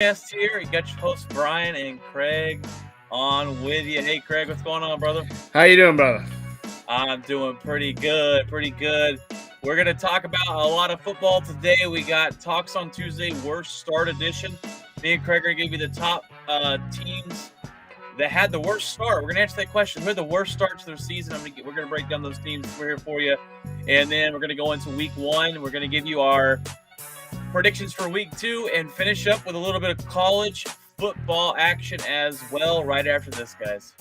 Guest here. You got your hosts Brian and Craig on with you. Hey, Craig, what's going on, brother? How you doing, brother? I'm doing pretty good, pretty good. We're going to talk about a lot of football today. We got Talks on Tuesday, Worst Start Edition. Me and Craig are going to give you the top teams that had the worst start. We're going to answer that question. Who had the worst start to their season? We're going to break down those teams. We're here for you. And then we're going to go into week one. We're going to give you our predictions for week two and finish up with a little bit of college football action as well right after this, guys.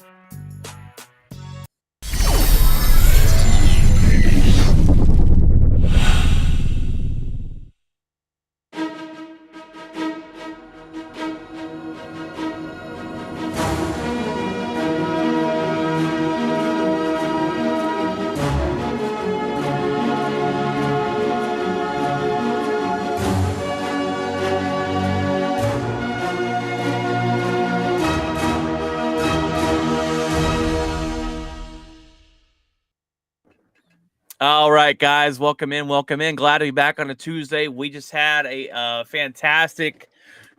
All right, guys, welcome in. Glad to be back on a Tuesday. We just had a fantastic,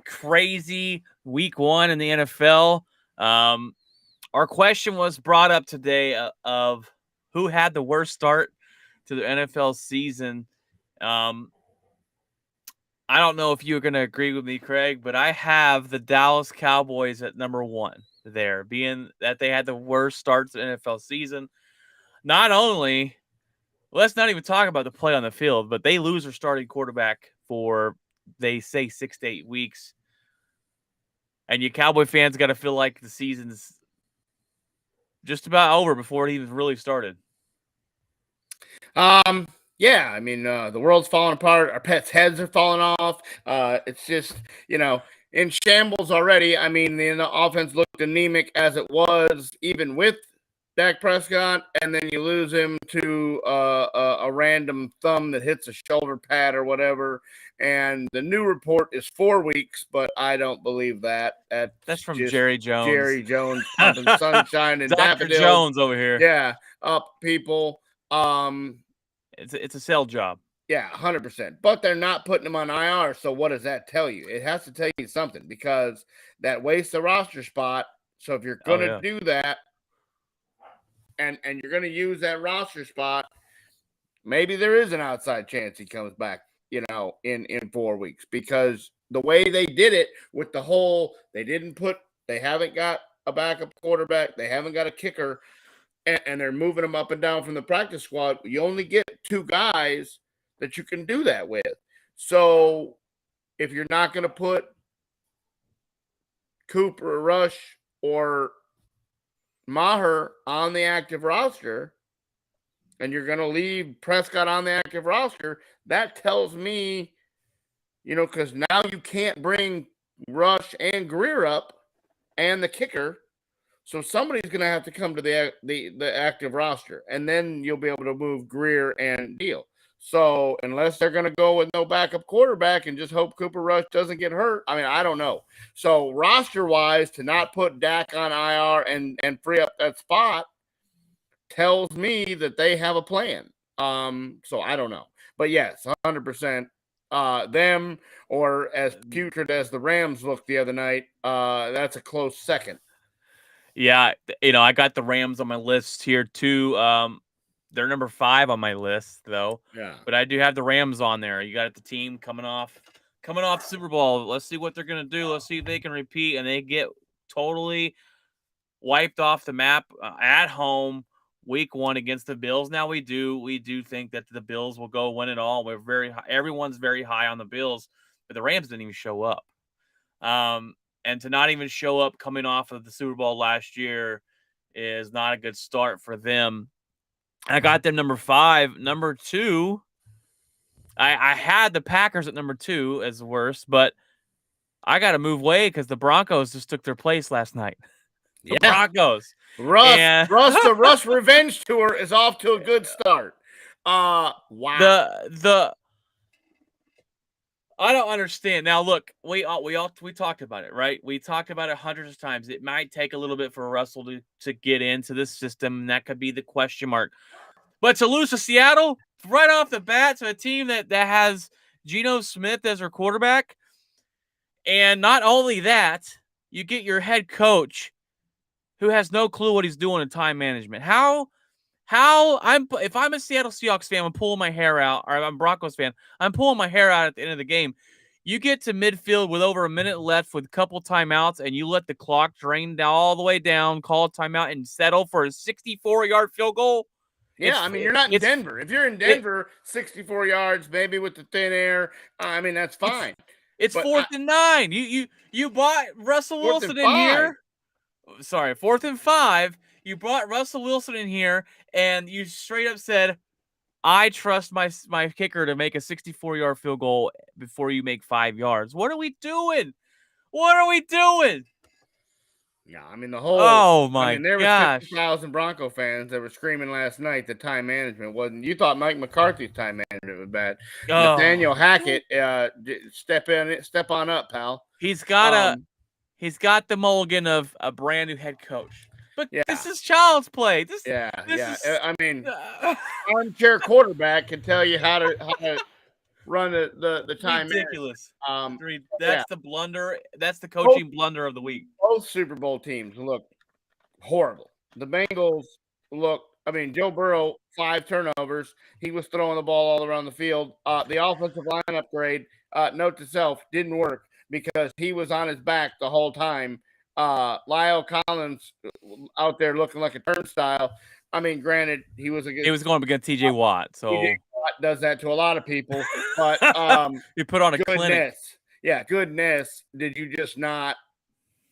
crazy week one in the NFL. Our question was brought up today of who had the worst start to the NFL season. I don't know if you're going to agree with me, Craig, but I have the Dallas Cowboys at number one there, being that they had the worst start to the NFL season. Not only... let's not even talk about the play on the field, but they lose their starting quarterback for, they say, 6 to 8 weeks. And you Cowboy fans got to feel like the season's just about over before it even really started. Yeah, I mean, the world's falling apart. Our pets' heads are falling off. It's just, in shambles already. I mean, the offense looked anemic as it was, even with Dak Prescott, and then you lose him to a random thumb that hits a shoulder pad or whatever. And the new report is 4 weeks, but I don't believe that. That's from Jerry Jones. Jerry Jones pumping sunshine and Dr. daffodils. Jones over here. Yeah, up people. It's a sale job. Yeah, 100%. But they're not putting him on IR, so what does that tell you? It has to tell you something, because that wastes the roster spot. So if you're going to do that, and you're going to use that roster spot, maybe there is an outside chance he comes back, in 4 weeks. Because the way they did it with the whole, they haven't got a backup quarterback, they haven't got a kicker, and they're moving them up and down from the practice squad. You only get 2 guys that you can do that with. So if you're not going to put Cooper, Rush, or Maher on the active roster, and you're going to leave Prescott on the active roster, that tells me, because now you can't bring Rush and Greer up and the kicker. So somebody's going to have to come to the active roster, and then you'll be able to move Greer and Deal. So unless they're going to go with no backup quarterback and just hope Cooper Rush doesn't get hurt, I mean, I don't know. So roster-wise, to not put Dak on IR and free up that spot tells me that they have a plan. So I don't know. But yes, 100%. Them, or as putrid as the Rams looked the other night, that's a close second. Yeah, I got the Rams on my list here too. They're number 5 on my list, though. Yeah. But I do have the Rams on there. You got the team coming off the Super Bowl. Let's see what they're gonna do. Let's see if they can repeat, and they get totally wiped off the map at home week 1 against the Bills. Now we do think that the Bills will go win it all. Everyone's very high on the Bills, but the Rams didn't even show up. And to not even show up coming off of the Super Bowl last year is not a good start for them. I got them number 5. Number 2, I had the Packers at number 2 as the worst, but I got to move away because the Broncos just took their place last night. The Broncos. The Russ revenge tour is off to a good start. Wow. I don't understand. Now, look, we talked about it, right? We talked about it hundreds of times. It might take a little bit for Russell to get into this system, and that could be the question mark. But to lose to Seattle right off the bat, to a team that has Geno Smith as their quarterback, And not only that, you get your head coach who has no clue what he's doing in time management. If I'm a Seattle Seahawks fan, I'm pulling my hair out, or I'm a Broncos fan, I'm pulling my hair out at the end of the game. You get to midfield with over a minute left with a couple timeouts, and you let the clock drain down all the way down, call a timeout, and settle for a 64-yard field goal. Yeah, I mean, you're not in Denver. If you're in Denver, 64 yards, maybe with the thin air, I mean, that's fine. It's But 4th and 9. You bought Russell Wilson in here. Sorry, 4th and 5. You brought Russell Wilson in here, and you straight up said, I trust my kicker to make a 64-yard field goal before you make 5 yards. What are we doing? What are we doing? Yeah, I mean, the whole. Oh, my there was gosh. 50,000 Bronco fans that were screaming last night that time management wasn't. You thought Mike McCarthy's time management was bad. Oh. Nathaniel Hackett, step on up, pal. He's got the mulligan of a brand new head coach. But this is child's play. This is, I mean, armchair quarterback can tell you how to run the time. Ridiculous. That's the blunder. That's the coaching blunder of the week. Both Super Bowl teams look horrible. The Bengals look. I mean, Joe Burrow, 5 turnovers. He was throwing the ball all around the field. The offensive line upgrade, note to self, didn't work because he was on his back the whole time. Lyle Collins out there looking like a turnstile. I mean, granted, he was going up against TJ Watt. So TJ Watt does that to a lot of people. But you put on a clinic. Yeah, goodness. Did you just not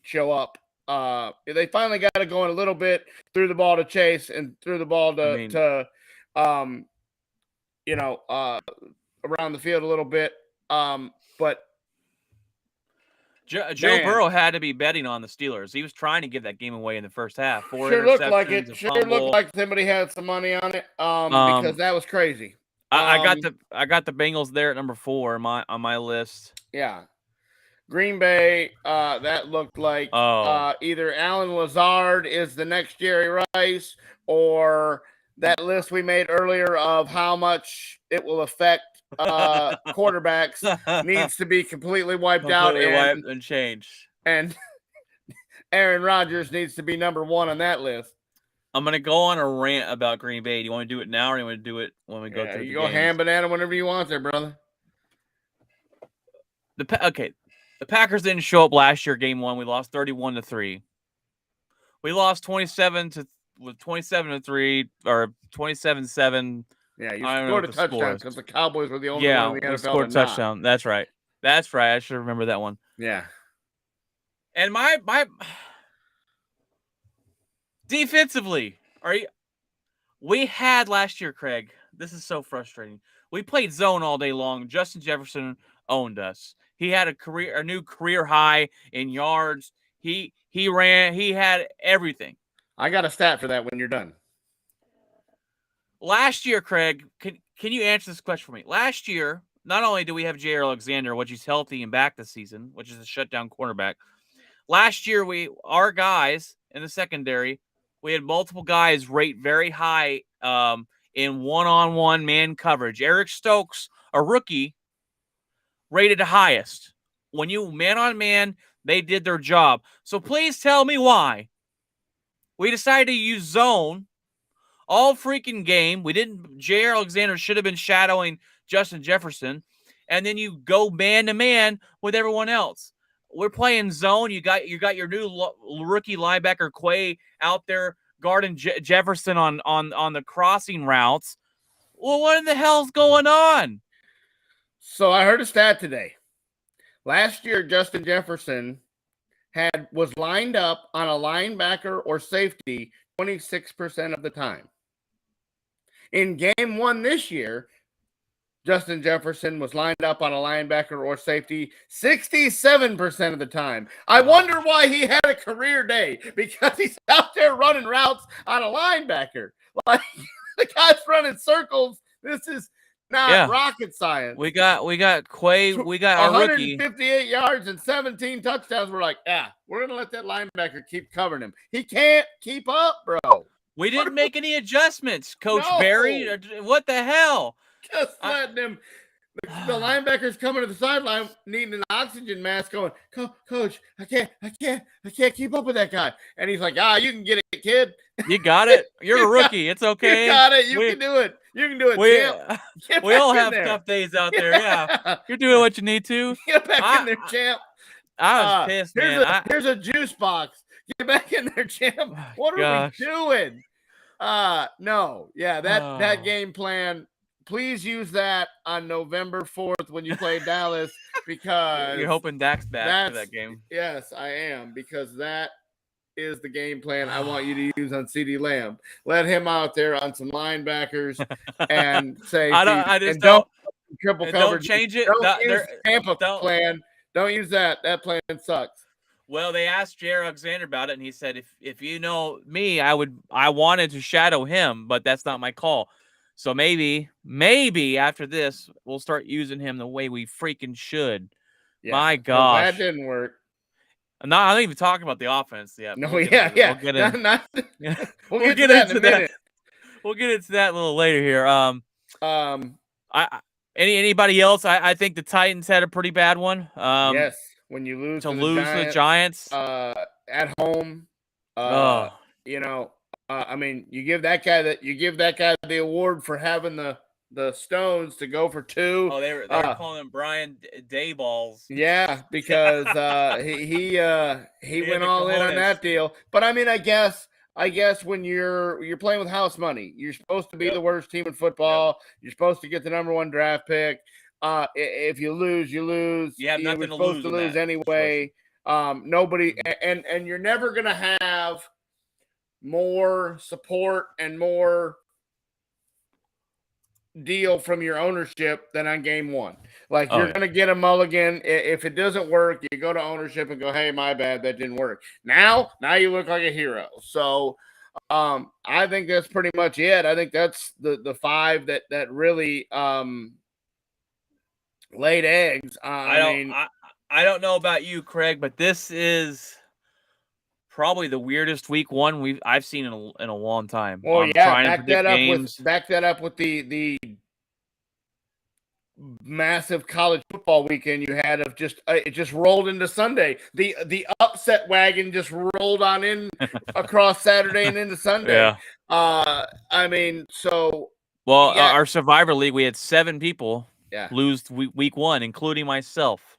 show up? They finally got it going a little bit, threw the ball to Chase and threw the ball to around the field a little bit. But Joe Burrow had to be betting on the Steelers. He was trying to give that game away in the first half. Sure looked like it. Sure looked like somebody had some money on it. Because that was crazy. I got the Bengals there at number 4 on my list. Yeah. Green Bay, that looked like either Alan Lazard is the next Jerry Rice, or that list we made earlier of how much it will affect quarterbacks needs to be completely wiped out and changed. And Aaron Rodgers needs to be number 1 on that list. I'm going to go on a rant about Green Bay. Do you want to do it now, or do you want to do it when we go through the You go games? ham banana whenever you want there, brother. The Packers didn't show up last year, game 1. We lost 31-3. We lost 27-3 or 27-7. Yeah, you scored a touchdown because the Cowboys were the only one in the NFL scored a touchdown. That's right. I should remember that one. Yeah. And my defensively, we had last year, Craig. This is so frustrating. We played zone all day long. Justin Jefferson owned us. He had a new career high in yards. He ran. He had everything. I got a stat for that when you're done. Last year, Craig, can you answer this question for me? Last year, not only do we have Jair Alexander, which is healthy and back this season, which is a shutdown cornerback. Last year, our guys in the secondary, we had multiple guys rate very high in one-on-one man coverage. Eric Stokes, a rookie, rated the highest. When you man-on-man, they did their job. So please tell me why we decided to use zone all freaking game. Jair Alexander should have been shadowing Justin Jefferson. And then you go man-to-man with everyone else. We're playing zone. You got your new rookie linebacker Quay out there guarding Jefferson on the crossing routes. Well, what in the hell's going on? So I heard a stat today. Last year, Justin Jefferson was lined up on a linebacker or safety 26% of the time. In game 1 this year, Justin Jefferson was lined up on a linebacker or safety 67% of the time. I wonder why he had a career day, because he's out there running routes on a linebacker. Like, the guy's running circles. This is not rocket science. We got Quay. We got our rookie. 158 yards and 17 touchdowns. We're like, we're going to let that linebacker keep covering him. He can't keep up, bro. We didn't make any adjustments, Coach Barry. What the hell? Just letting him The linebacker's coming to the sideline needing an oxygen mask going, Coach, I can't keep up with that guy. And he's like, you can get it, kid. You got it. You're a rookie. It's okay. You got it. You can do it. You can do it, champ. We all have tough days out there. Yeah. You're doing what you need to. Get back in there, champ. I was pissed, man. Here's a juice box. Get back in there, champ. What are we doing? No. Yeah, that game plan. Please use that on November 4th when you play Dallas, because you're hoping Dak's back for that game. Yes, I am, because that is the game plan I want you to use on CeeDee Lamb. Let him out there on some linebackers and say, don't triple coverage. Don't change it. Don't use Tampa plan. Don't use that. That plan sucks. Well, they asked Jair Alexander about it, and he said, if you know me, I wanted to shadow him, but that's not my call. So maybe after this, we'll start using him the way we freaking should. Yeah. My gosh. Well, that didn't work. I'm not even talking about the offense yet. No, we'll get into that in a minute. We'll get into that a little later here. Anybody else? I think the Titans had a pretty bad one. Yes, when you lose to the Giants at home, I mean, you give that guy the award for having the stones to go for 2. Oh, they were calling him Brian Dayballs. Yeah, because he went all in on that deal. But I mean, I guess when you're playing with house money, you're supposed to be the worst team in football. Yep. You're supposed to get the number 1 draft pick. If you lose, you lose. You have nothing to lose. To lose anyway. Nobody, and you're never gonna have more support and more deal from your ownership than on game 1. Like, you're going to get a mulligan. If it doesn't work, you go to ownership and go, hey, my bad, that didn't work. Now you look like a hero. So I think that's pretty much it. I think that's the 5 that really laid eggs. I don't know about you, Craig, but this is probably the weirdest week 1 I've seen in a long time. Well, back that up with the massive college football weekend you had of just it just rolled into Sunday. The upset wagon just rolled on in across Saturday and into Sunday. Yeah. I mean, so our Survivor League, we had 7 people lose week 1, including myself.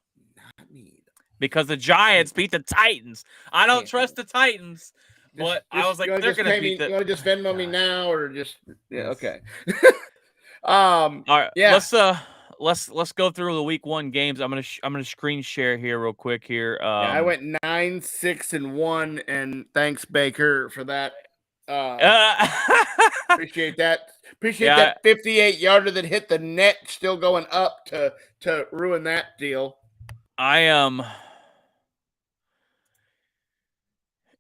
Not me. Because the Giants beat the Titans. I don't trust the Titans, but I was like, they're going to beat the... You want to just Venmo me now, or just... Yeah, okay. All right, let's go through the week 1 games. I'm gonna screen share here real quick here. I went 9-6-1, and thanks, Baker, for that. Appreciate that. That 58-yarder that hit the net, still going up to ruin that deal.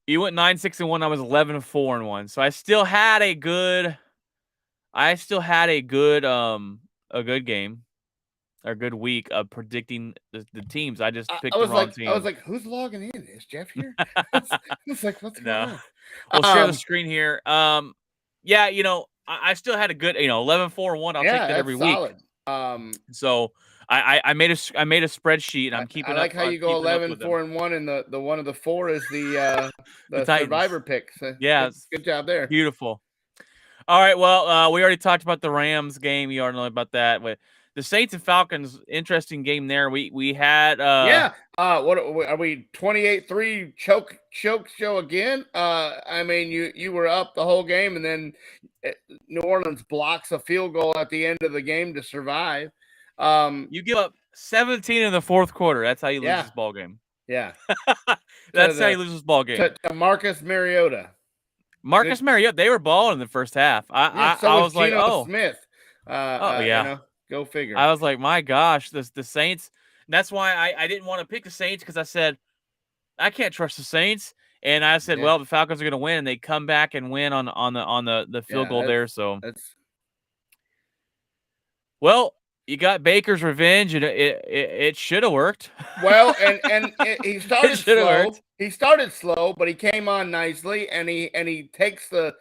You went 9-6-1. I was 11-4-1. So I still had a good game, or good week of predicting the teams. I just picked the wrong team. I was like, who's logging in? Is Jeff here? I was like, what's going on? We'll share the screen here. I still had a good, 11-4-1. I'll take that every solid. week. So I made a spreadsheet, and I'm keeping. I like how you go 11-4-1, and the one of the 4 is the Survivor pick. So yeah, good job there. Beautiful. All right, well, we already talked about the Rams game. You already know about that. But the Saints and Falcons, interesting game there. We had what are we 28-3 choke show again? I mean, you were up the whole game, and then New Orleans blocks a field goal at the end of the game to survive. You give up 17 in the 4th quarter. That's how you lose this ball game. Yeah. That's how you lose this ball game. To Marcus Mariota. Mariota, they were balling in the first half. I was like, Geno Smith. Go figure. I was like, my gosh, the Saints. That's why I didn't want to pick the Saints, because I said, I can't trust the Saints. And I said, well, the Falcons are going to win, and they come back and win on the field goal there. So well, you got Baker's revenge, and it should have worked. Well, and he started slow. He started slow, but he came on nicely, and he takes the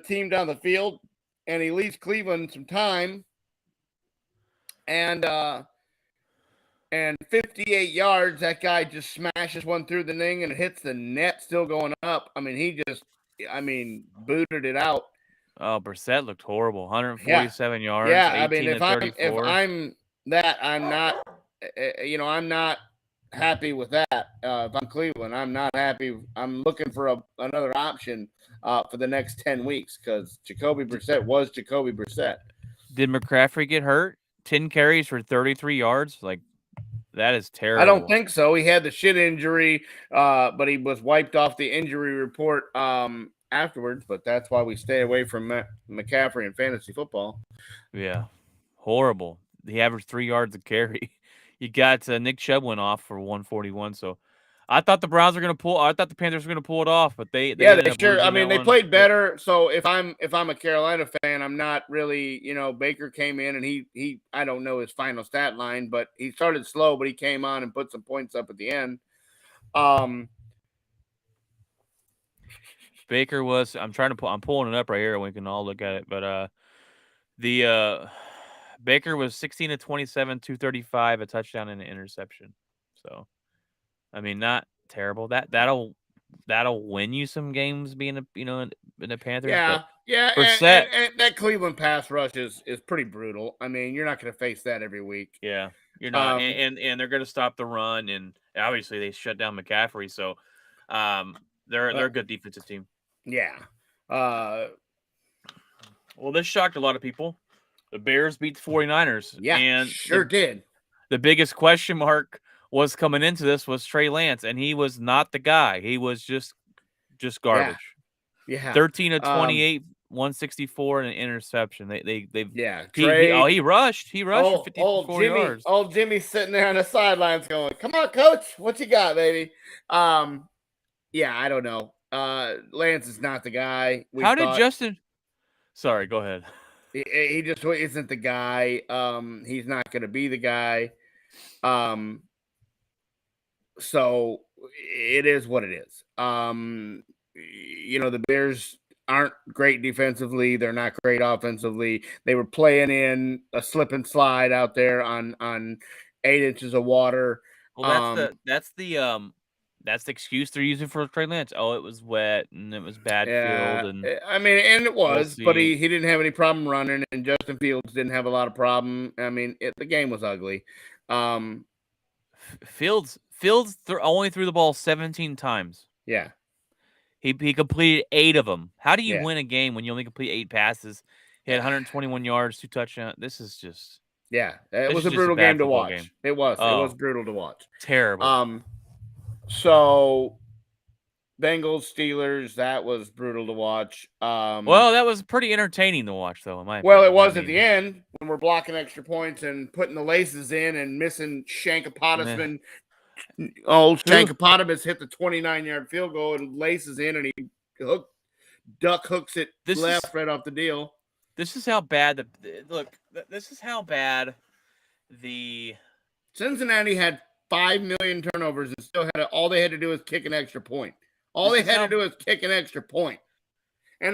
team down the field, and he leaves Cleveland some time. and 58 yards. That guy just smashes one through the ring and it hits the net, still going up. I mean, he just, booted it out. Oh, Brissett looked horrible. Yeah, 147 yards, yeah. I mean, 18 to if 34. I'm that, I'm not, I'm not happy with that. If I'm Cleveland, I'm not happy. I'm looking for another option for the next 10 weeks because Jacoby Brissett was Jacoby Brissett. Did McCaffrey get hurt? 10 carries for 33 yards? Like, that is terrible. I don't think so. He had the shin injury, but he was wiped off the injury report afterwards. But that's why we stay away from McCaffrey in fantasy football. Yeah, horrible. He averaged 3 yards a carry. You got Nick Chubb went off for 141. So I thought the Browns were going to pull. I thought the Panthers were going to pull it off, but they ended up sure. losing I mean, that they one. played better. So if I'm a Carolina fan, I'm not really. Baker came in and he I don't know his final stat line, but he started slow, but he came on and put some points up at the end. Baker was. I'm pulling it up right here. We can all look at it, but the Baker was 16 to 27, 235, a touchdown and an interception. So, I mean, not terrible. That'll win you some games being in the Panthers. Yeah, but Brissett, and that Cleveland pass rush is pretty brutal. I mean, you're not going to face that every week. Yeah, you're not, and they're going to stop the run, and obviously they shut down McCaffrey, so they're a good defensive team. Yeah. Well, this shocked a lot of people. The Bears beat the 49ers. Yeah, and sure did. The biggest question mark was coming into this was Trey Lance, and he was not the guy. He was just garbage. Yeah. 13 to 28, 164, and an interception. They Trey. He rushed. He rushed for 54 yards. Old Jimmy's sitting there on the sidelines going, "Come on, coach. What you got, baby?" Yeah, I don't know. Lance is not the guy. Did Justin? Sorry, go ahead. He just isn't the guy. He's not going to be the guy. So it is what it is. The Bears aren't great defensively. They're not great offensively. They were playing in a slip and slide out there on 8 inches of water. Well, that's the excuse they're using for Trey Lance. Oh, it was wet and it was bad field. And I mean, and it was, but he didn't have any problem running, and Justin Fields didn't have a lot of problem. I mean, the game was ugly. Fields only threw the ball 17 times. Yeah. He completed 8 of them. How do you win a game when you only complete 8 passes? He had 121 yards, 2 touchdowns. This is just it was a brutal game to watch. It was brutal to watch. Terrible. So Bengals, Steelers, that was brutal to watch. Well, that was pretty entertaining to watch, though. In my opinion. It was at the end when we're blocking extra points and putting the laces in and missing Shankopotamus. Shankopotamus hit the 29-yard field goal and laces in, and he duck hooks it right off the deal. This is how bad This is how bad the Cincinnati had 5 million turnovers and still had all they had to do was kick an extra point. And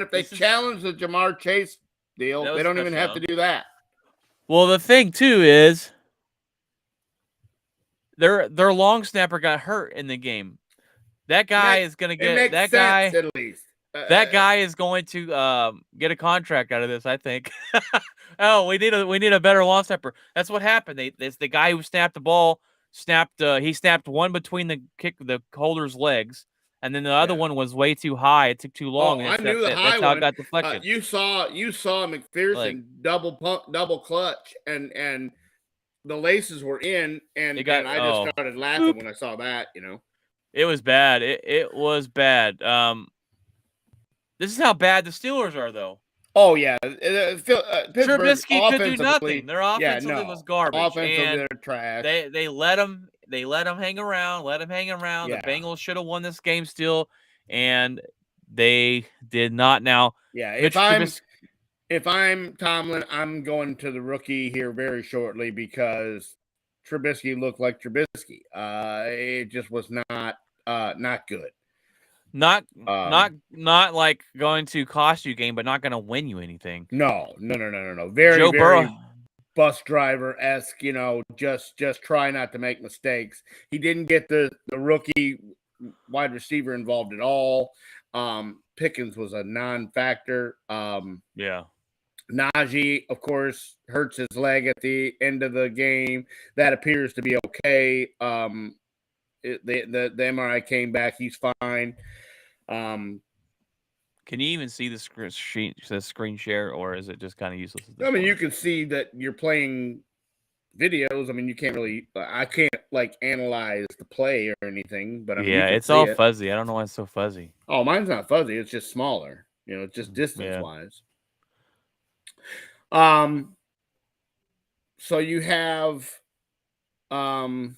if they challenge the Jamar Chase deal, they don't even have to do that. Well, the thing too is their long snapper got hurt in the game. That guy is going to get that guy at least. That guy is going to get a contract out of this, I think. We need a better long snapper. That's what happened. It's the guy who snapped the ball. He snapped one between the holder's legs, and then the other one was way too high. It took too long. I knew the high that's one. How it got deflected. You saw McPherson double pump, double clutch, and the laces were in, and I just started laughing when I saw that. It was bad. It was bad. This is how bad the Steelers are, though. Oh, yeah. Trubisky could do nothing. Their offensively was garbage. Offensively, they're trash. They let him hang around. The Bengals should have won this game still, and they did not. Now, if I'm Tomlin, I'm going to the rookie here very shortly because Trubisky looked like Trubisky. It just was not good. Not like going to cost you a game, but not going to win you anything. No. Very, Joe Burrow. bus driver-esque, just try not to make mistakes. He didn't get the rookie wide receiver involved at all. Pickens was a non-factor. Yeah. Najee, of course, hurts his leg at the end of the game. That appears to be okay. The MRI came back. He's fine. Can you even see the screen share, or is it just kind of useless? I mean, you can see that you're playing videos. I mean, you can't really. I can't analyze the play or anything, but I mean, you can it's see all it. fuzzy. I don't know why it's so fuzzy. Oh, mine's not fuzzy. It's just smaller. It's just distance wise. So you have that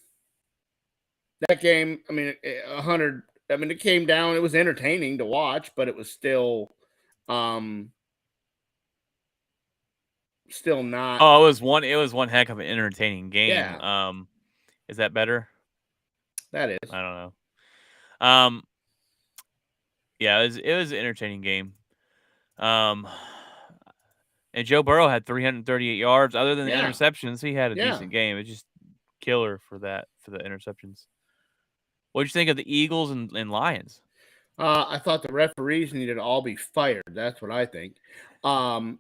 game. I mean, 100. I mean, it came down. It was entertaining to watch, but it was still not. Oh, it was one heck of an entertaining game. Yeah. Is that better? That is. I don't know. Yeah, it was an entertaining game. And Joe Burrow had 338 yards. Other than the interceptions, he had a decent game. It's just killer for the interceptions. What did you think of the Eagles and Lions? I thought the referees needed to all be fired. That's what I think. Jalen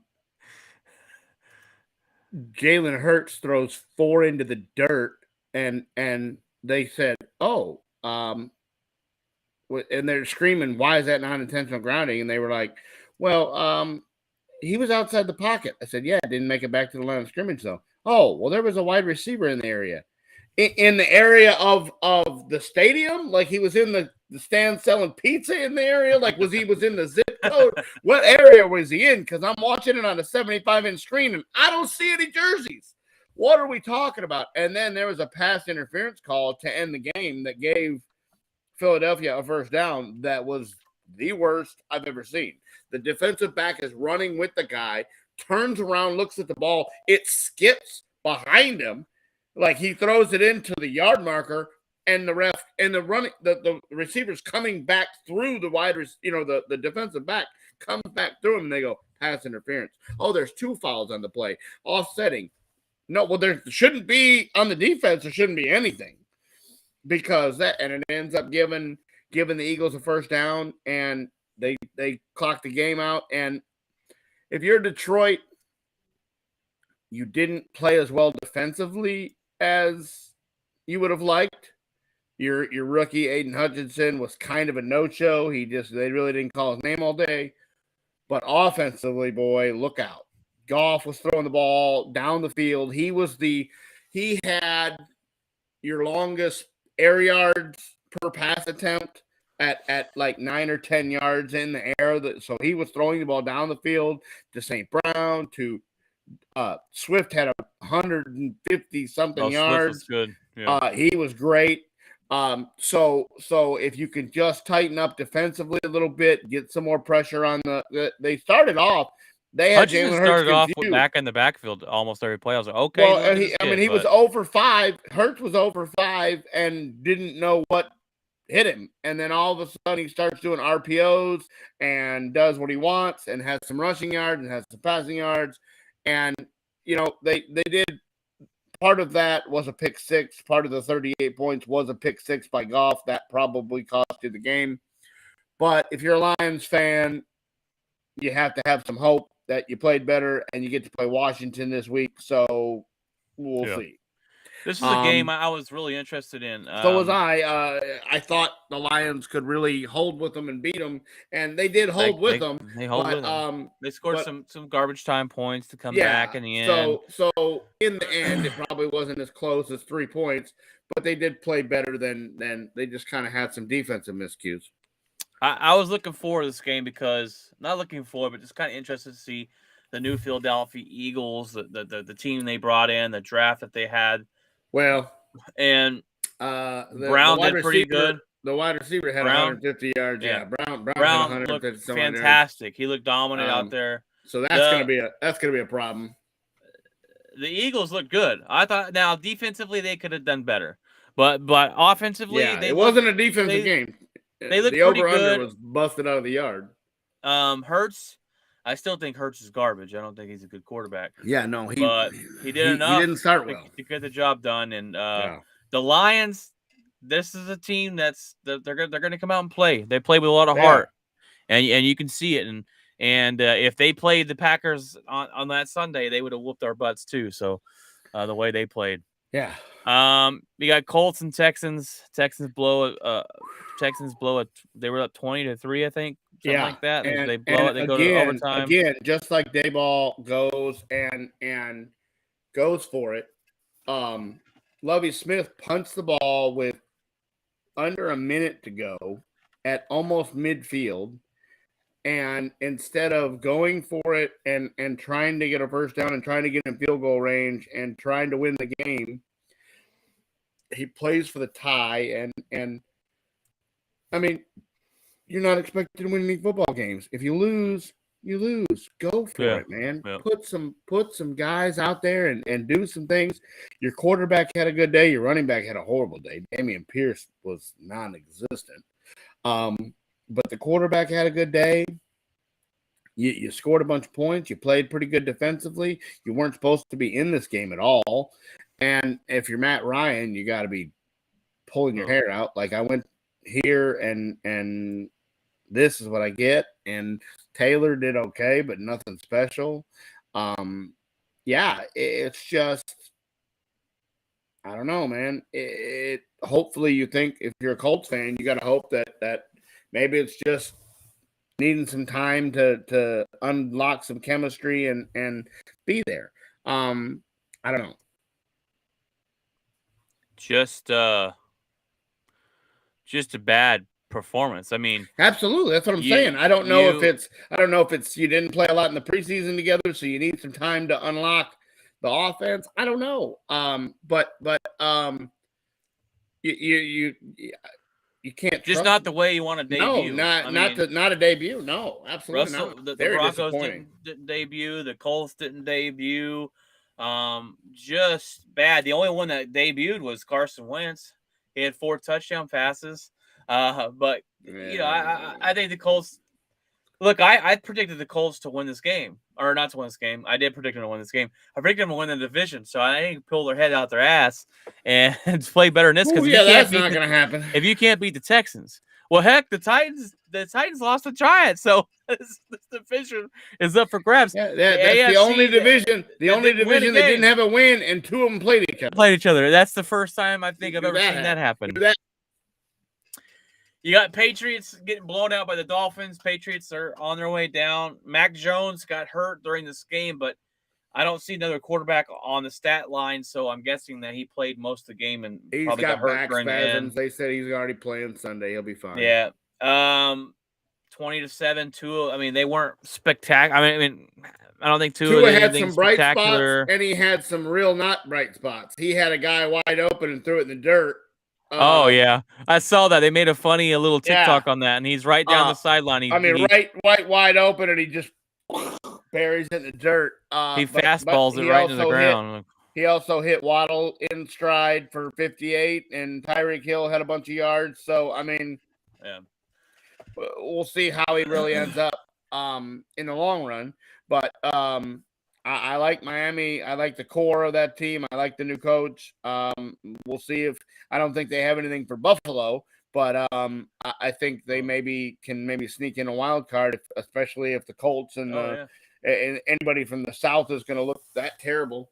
Hurts throws 4 into the dirt, and they said, "Oh," and they're screaming, "Why is that not intentional grounding?" And they were like, "Well, he was outside the pocket." I said, "Yeah, didn't make it back to the line of scrimmage though." "Oh, well, there was a wide receiver in the area." In the area of the stadium, like he was in the stand selling pizza in the area, like was in the zip code? What area was he in? Because I'm watching it on a 75-inch screen and I don't see any jerseys. What are we talking about? And then there was a pass interference call to end the game that gave Philadelphia a first down that was the worst I've ever seen. The defensive back is running with the guy, turns around, looks at the ball, it skips behind him. Like he throws it into the yard marker, and the ref and the receiver's coming back through the defensive back comes back through him, and they go pass interference. Oh, there's 2 fouls on the play, offsetting. No, well, there shouldn't be on the defense. There shouldn't be anything because it ends up giving the Eagles a first down, and they clock the game out. And if you're Detroit, you didn't play as well defensively as you would have liked. Your rookie Aiden Hutchinson was kind of a no-show. They really didn't call his name all day. But offensively, boy, look out. Goff was throwing the ball down the field. He had your longest air yards per pass attempt at like 9 or 10 yards in the air. So he was throwing the ball down the field to St. Brown, to Swift had 150 something yards. Swift was good. Yeah. He was great. So if you can just tighten up defensively a little bit, get some more pressure on they started off. They had Hutchinson started off back in the backfield almost every play. I was like, okay. Well, he was 0 for 5. Hurts was 0 for 5 and didn't know what hit him. And then all of a sudden he starts doing RPOs and does what he wants and has some rushing yards and has some passing yards. And, they did. Part of that was a pick 6. Part of the 38 points was a pick 6 by Goff. That probably cost you the game. But if you're a Lions fan, you have to have some hope that you played better and you get to play Washington this week. So we'll see. This is a game I was really interested in. So was I. I thought the Lions could really hold with them and beat them, and they did hold with them. They hold with them. They scored some garbage time points to come back in the end. So in the end, it probably wasn't as close as 3 points, but they did play better than they just kind of had some defensive miscues. I was looking forward to this game because not looking forward, but just kind of interested to see the new Philadelphia Eagles, the team they brought in, the draft that they had. Well, and Brown did pretty good. The wide receiver had 150 yards. Yeah, Brown had 150 looked fantastic. He looked dominant out there. So that's gonna be a problem. The Eagles look good. I thought now defensively they could have done better, but offensively it wasn't a defensive game. They looked the pretty over good. Under was busted out of the yard. Hurts I still think Hurts is garbage. I don't think he's a good quarterback. Yeah, no, But he did he enough didn't start well. to get the job done. And Yeah. the Lions, this is a team they're going to come out and play. They play with a lot of heart, and you can see it. And if they played the Packers on that Sunday, they would have whooped our butts too. So the way they played. Yeah. We got Colts and Texans. Texans blow it. They were up 20-3, I think, something like that. They blow it. They go to overtime. Again, just like Dayball goes and goes for it. Lovie Smith punts the ball with under a minute to go at almost midfield. And instead of going for it and trying to get a first down and trying to get in field goal range and trying to win the game, he plays for the tie. And I mean, you're not expected to win any football games. If you lose, you lose. Go for it, man. Yeah. Put some guys out there and do some things. Your quarterback had a good day. Your running back had a horrible day. Damian Pierce was non-existent. But the quarterback had a good day. You scored a bunch of points. You played pretty good defensively. You weren't supposed to be in this game at all. And if you're Matt Ryan, you got to be pulling your hair out. Like, I went here and this is what I get. And Taylor did okay, but nothing special. Yeah, it's just, I don't know, man. Hopefully you think, if you're a Colts fan, you got to hope that maybe it's just needing some time to unlock some chemistry and be there. I don't know. Just a bad performance. I mean, absolutely, that's what I'm saying. I don't know if it's you didn't play a lot in the preseason together, so you need some time to unlock the offense. I don't know. But you can't just not the way you want to debut. No, not a debut. No, absolutely not. The Broncos didn't debut. The Colts didn't debut. Just bad. The only one that debuted was Carson Wentz. He had 4 touchdown passes. But I think the Colts. Look, I predicted the Colts to win this game, or not to win this game. I did predict them to win this game. I predicted them to win the division, so I think pull their head out their ass and play better than this. Because that's not going to happen. If you can't beat the Texans, well, heck, the Titans lost the Giants, so this division is up for grabs. Yeah, that's the only division. The only division that didn't have a win, and 2 of them played each other. That's the first time I think I've ever seen that happen. You got Patriots getting blown out by the Dolphins. Patriots are on their way down. Mac Jones got hurt during this game, but I don't see another quarterback on the stat line, so I'm guessing that he played most of the game and he's probably got hurt back during spasms. They said he's already playing Sunday. He'll be fine. Yeah. 20-7. Tua. I mean, they weren't spectacular. I mean, I don't think Tua had some bright spots, and he had some real not bright spots. He had a guy wide open and threw it in the dirt. Oh yeah, I saw that. They made a little TikTok on that, and he's right down the sideline. Wide open, and he just buries it in the dirt. He fastballs it right into the ground. He also hit Waddle in stride for 58, and Tyreek Hill had a bunch of yards. So I mean, we'll see how he really ends up in the long run. But I like Miami. I like the core of that team. I like the new coach. We'll see if I don't think they have anything for Buffalo, but I think they can sneak in a wild card, especially if the Colts and anybody from the South is going to look that terrible.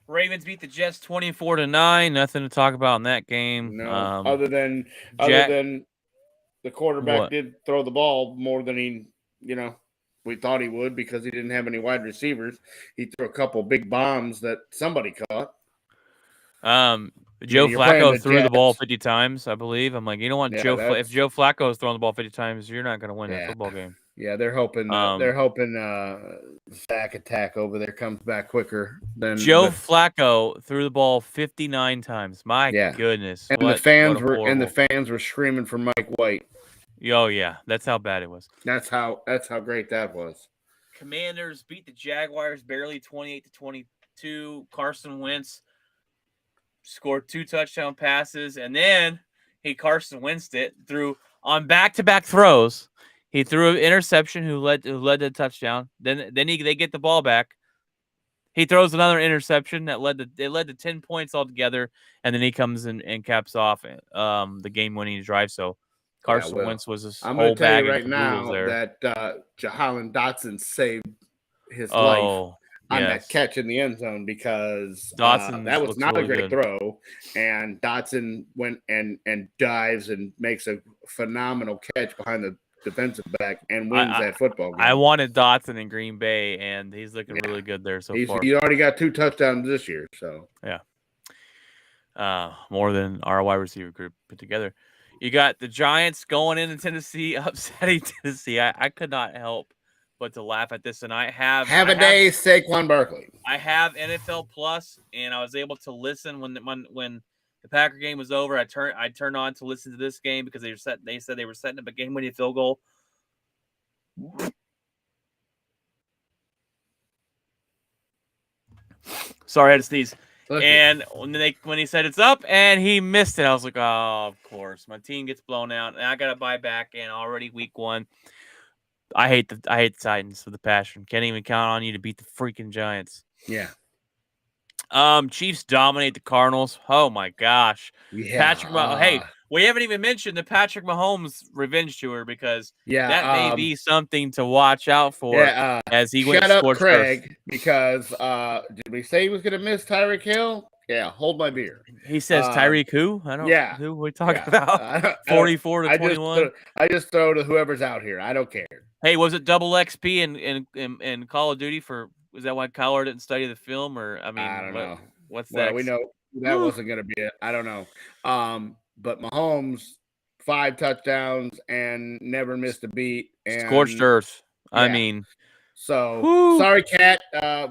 Ravens beat the Jets 24-9. Nothing to talk about in that game. No, other than the quarterback did throw the ball more than we thought he would, because he didn't have any wide receivers. He threw a couple big bombs that somebody caught. Joe Flacco threw the ball 50 times, I believe. I'm like, you know what, if Joe Flacco is throwing the ball 50 times, you're not going to win that football game. Yeah, they're hoping sack attack over there comes back quicker than Joe Flacco threw the ball 59 times. My goodness. And the fans were screaming for Mike White. Oh yeah, that's how bad it was. That's how great that was. Commanders beat the Jaguars barely 28-22. Carson Wentz scored 2 touchdown passes, and then Carson Wentz threw on back-to-back throws. He threw an interception who led to the touchdown. Then they get the ball back. He throws another interception that led to 10 points altogether, and then he comes in and caps off the game-winning drive. So Carson Wentz was his I'm going whole to tell bag you of right caboodles now there. that Jahalan Dotson saved his life Oh, on that yes. catch in the end zone because Dotson that was looks not really a great good. throw, and Dotson went and dives and makes a phenomenal catch behind the defensive back and wins that football game. I wanted Dotson in Green Bay, and he's looking really good there so far. He already got 2 touchdowns this year, so yeah. More than our wide receiver group put together. You got the Giants going into Tennessee, upsetting Tennessee. I could not help but to laugh at this, and I have a day, Saquon Barkley. I have NFL Plus, and I was able to listen when the Packer game was over. I turned on to listen to this game because they said they were setting up a game-winning field goal. Sorry, I had to sneeze. And when he said it's up and he missed it, I was like, oh, of course. My team gets blown out, and I got to buy back in already week 1. I hate the Titans with a passion. Can't even count on you to beat the freaking Giants. Yeah. Chiefs dominate the Cardinals. Oh my gosh. Yeah. Hey, we haven't even mentioned the Patrick Mahomes revenge tour because that may be something to watch out for as he went scorched Craig earth. Because did we say he was going to miss Tyreek Hill? Yeah, hold my beer. He says Tyreek who? I don't know who we're talking about. 44 to 21. I just throw to whoever's out here. I don't care. Hey, was it double XP in Call of Duty was that why Kyler didn't study the film, or I don't know. What's that? We know that wasn't going to be it. I don't know. But Mahomes 5 touchdowns and never missed a beat. And, scorched earth. Yeah. I mean, so sorry, Cat.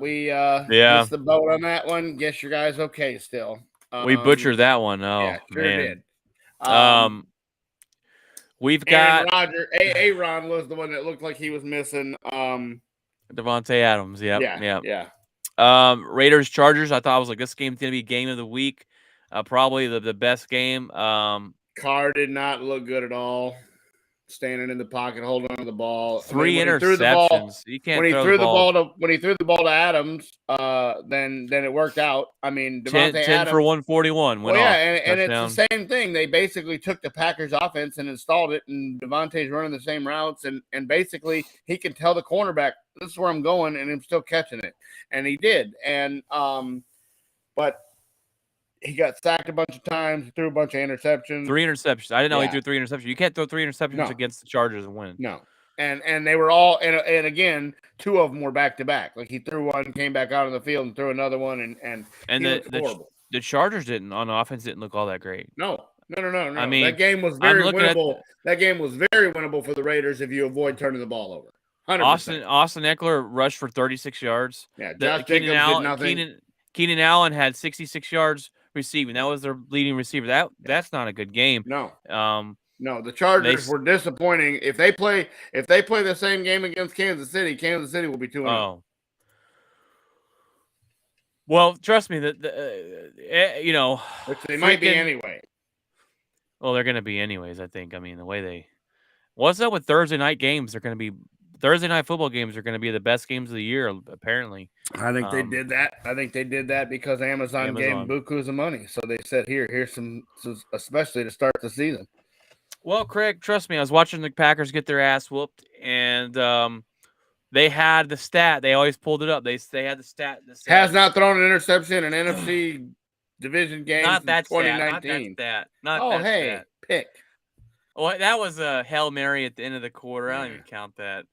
We missed the boat on that one. Guess your guys okay still. We butchered that one. Oh, yeah, sure man. Did. We've got Aaron was the one that looked like he was missing. Devontae Adams. Yep. Yeah. Raiders Chargers. I thought I was like, this game's gonna be game of the week. Probably the best game. Carr did not look good at all. Standing in the pocket, holding on to the ball. 3 interceptions. When he threw the ball to Adams, then it worked out. I mean, Devontae 10 Adams for 141. Well, yeah, and it's the same thing. They basically took the Packers offense and installed it, and Devontae's running the same routes, and basically he can tell the cornerback, this is where I'm going, and I'm still catching it, and he did. And but he got sacked a bunch of times, threw a bunch of interceptions. 3 interceptions. I didn't know he threw 3 interceptions. You can't throw 3 interceptions against the Chargers and win. No. And they were all and again, 2 of them were back to back. Like he threw one, came back out on the field and threw another one, and the Chargers on offense didn't look all that great. No. I mean, that game was very winnable. That game was very winnable for the Raiders if you avoid turning the ball over. 100%. Austin Eckler rushed for 36 yards. Yeah, Josh Jacobs did nothing. Keenan Allen had 66 yards receiving. That was their leading receiver. That's not a good game. No. No, the Chargers were disappointing. If they play the same game against Kansas City will be 2-0. Oh. Well, trust me, which they might be anyway. Well, they're going to be anyways, I think. I mean, the way they what's up with Thursday night games? Thursday night football games are going to be the best games of the year, apparently. I think they did that. I think they did that because Amazon gave bukus of money. So they said, here's some, especially to start the season. Well, Craig, trust me, I was watching the Packers get their ass whooped, and they had the stat. They always pulled it up. They had the stat. Has not thrown an interception in NFC division game since 2019. Stat. Pick. Well, that was a Hail Mary at the end of the quarter. I don't even count that.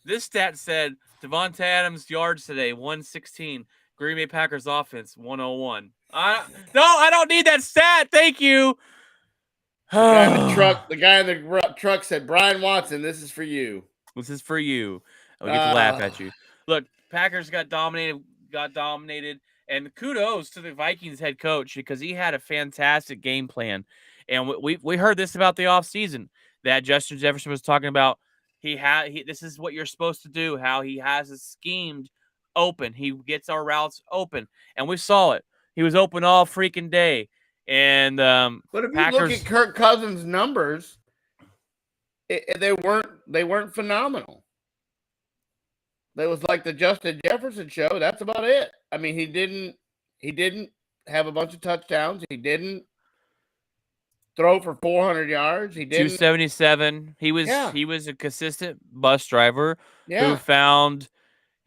This stat said Devontae Adams' yards today, 116. Green Bay Packers offense, 101. I don't need that stat. Thank you. The guy in the truck said, Brian Watson, this is for you. This is for you. I get to laugh at you. Look, Packers got dominated, and kudos to the Vikings head coach because he had a fantastic game plan. And we heard this about the offseason that Justin Jefferson was talking about. This is what you're supposed to do, how he has it schemed open. He gets our routes open. And we saw it. He was open all freaking day. And but if you look at Kirk Cousins' numbers, they weren't phenomenal. It was like the Justin Jefferson show. That's about it. I mean, he didn't have a bunch of touchdowns. He didn't throw for 400 yards. He didn't. 277. He Yeah, was a consistent bus driver who yeah. found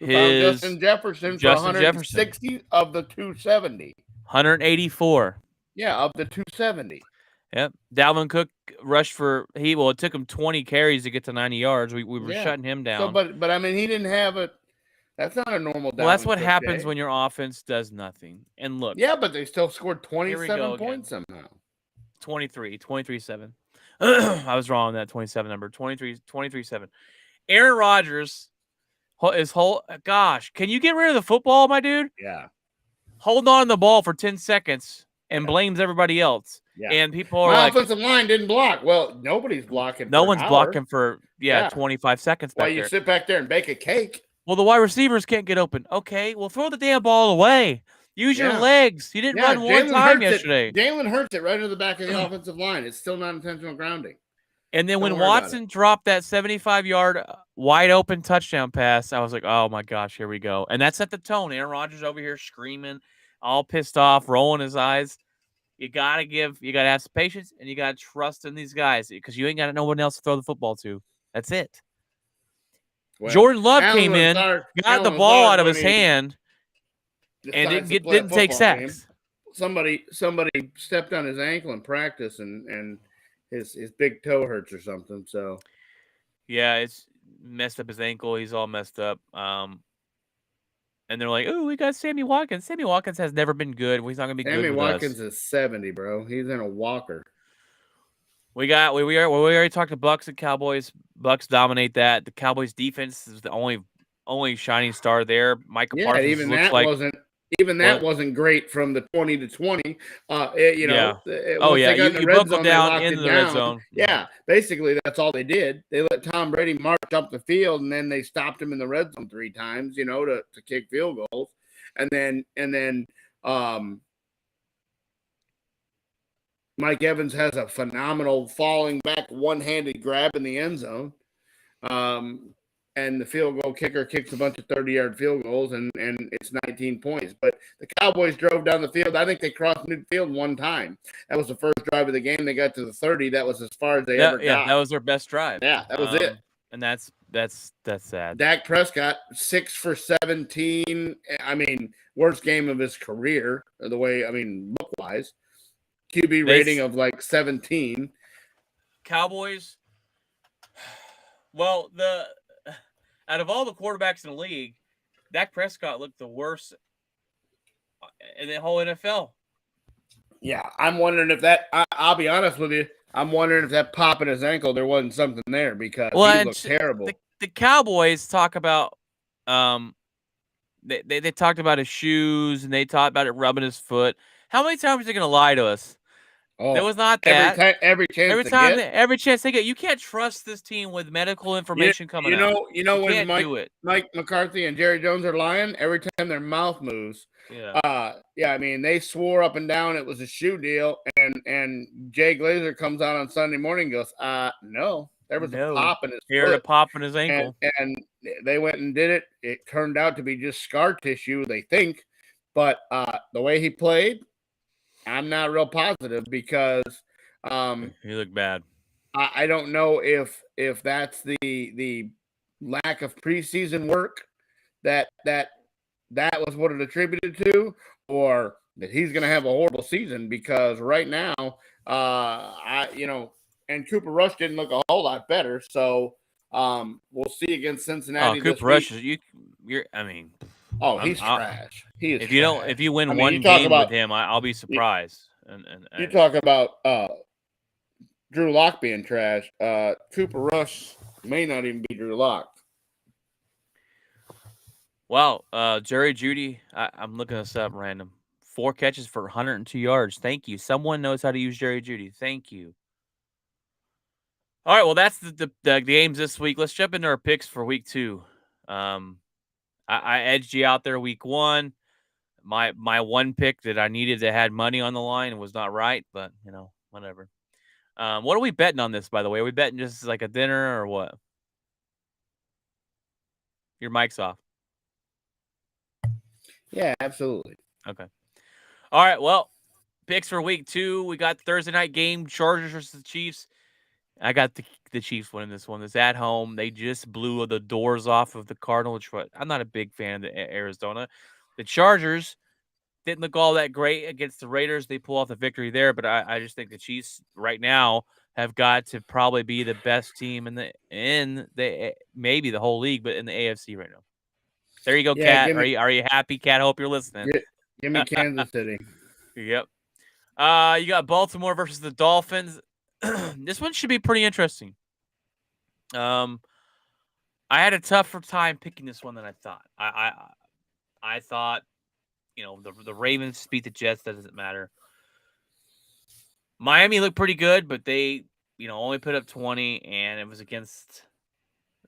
We found his Justin Jefferson for Justin Jefferson 160 of the 270. 184. Yeah, of the 270. Yep. Dalvin Cook rushed for it took him 20 carries to get to 90 yards. We were Yeah. shutting him So, down. but I mean, he didn't have a. That's not a normal Well, that's Dalvin what Cook happens day. when your offense does nothing. And look, Yeah, but they still scored here we go 27 again. points somehow. 23-7. I was wrong on that 27 number. 23-7. Aaron Rodgers gosh, can you get rid of the football, my dude? Yeah. Hold on to the ball for 10 seconds and blames everybody else. Yeah. And people are My like, offensive line didn't block. Well, nobody's blocking. no for one's an hour. blocking for Yeah. 25 seconds back While you there. sit back there and bake a cake. Well, the wide receivers can't get open. Okay, well, throw the damn ball away. Use your legs. You didn't run one time yesterday. Jalen hurts it right into the back of the offensive line. It's still not intentional grounding. And then when Watson dropped that 75-yard wide open touchdown pass, I was like, oh my gosh, here we go. And that set the tone. Aaron Rodgers over here screaming, all pissed off, rolling his eyes. You got to have some patience, and you got to trust in these guys because you ain't got no one else to throw the football to. That's it. Well, Jordan Love came in, got the ball out of his hand, and didn't take sacks. Somebody stepped on his ankle in practice, and his big toe hurts or something. So, yeah, it's messed up his ankle. He's all messed up. And they're like, "Oh, we got Sammy Watkins. Sammy Watkins has never been good. He's not gonna be good with us." Sammy Watkins is 70, bro. He's in a walker. We already talked to Bucks and Cowboys. Bucks dominate that. The Cowboys defense is the only shining star there. Micah Parsons even looks that like wasn't great from the 20 to 20. You buckled down into the red zone. Yeah, basically that's all they did. They let Tom Brady march up the field, and then they stopped him in the red zone 3 times, to kick field goals, and then Mike Evans has a phenomenal falling back one-handed grab in the end zone. And the field goal kicker kicks a bunch of 30-yard field goals, and it's 19 points. But the Cowboys drove down the field. I think they crossed midfield one time. That was the first drive of the game. They got to the 30. That was as far as they ever got. Yeah, that was their best drive. Yeah, that was it. And that's sad. Dak Prescott, 6 for 17. I mean, worst game of his career, look-wise. QB rating of like 17. Cowboys, well, out of all the quarterbacks in the league, Dak Prescott looked the worst in the whole NFL. Yeah, I'm wondering if that. I'll be honest with you. I'm wondering if that pop in his ankle, there wasn't something there because he looked terrible. The Cowboys talk about, they talked about his shoes and they talked about it rubbing his foot. How many times are they going to lie to us? Oh, there was not that. Every chance they get. You can't trust this team with medical information coming out. When Mike McCarthy and Jerry Jones are lying, every time their mouth moves. Yeah. I mean, they swore up and down it was a shoe deal, and Jay Glazer comes out on Sunday morning and goes, no, there was a pop in his foot. A pop in his ankle. And they went and did it. It turned out to be just scar tissue, they think. But the way he played, I'm not real positive because he looked bad. I don't know if that's the lack of preseason work that was what it attributed to, or that he's going to have a horrible season because right now, and Cooper Rush didn't look a whole lot better. So we'll see against Cincinnati. Cooper Rush is he's trash. He is. If you win one game with him, I'll be surprised. You talk about Drew Lock being trash. Cooper Rush may not even be Drew Lock. Wow, Jerry Jeudy, I'm looking this up random. 4 catches for 102 yards. Thank you. Someone knows how to use Jerry Jeudy. Thank you. All right, well, that's the games this week. Let's jump into our picks for week 2. I edged you out there week 1. My one pick that I needed that had money on the line was not right, but whatever. What are we betting on this, by the way? Are we betting just like a dinner or what? Your mic's off. Yeah, absolutely. Okay. All right. Well, picks for week 2. We got Thursday night game, Chargers versus the Chiefs. I got the Chiefs winning this one. It's at home. They just blew the doors off of the Cardinals. I'm not a big fan of the Arizona. The Chargers didn't look all that great against the Raiders. They pull off the victory there, but I just think the Chiefs right now have got to probably be the best team in the maybe the whole league, but in the AFC right now. There you go, Yeah, Cat. Are you happy, Cat? Hope you're listening. give me Kansas City. Yep. You got Baltimore versus the Dolphins. This one should be pretty interesting. I had a tougher time picking this one than I thought. I thought, the Ravens beat the Jets. That doesn't matter. Miami looked pretty good, but they, only put up 20, and it was against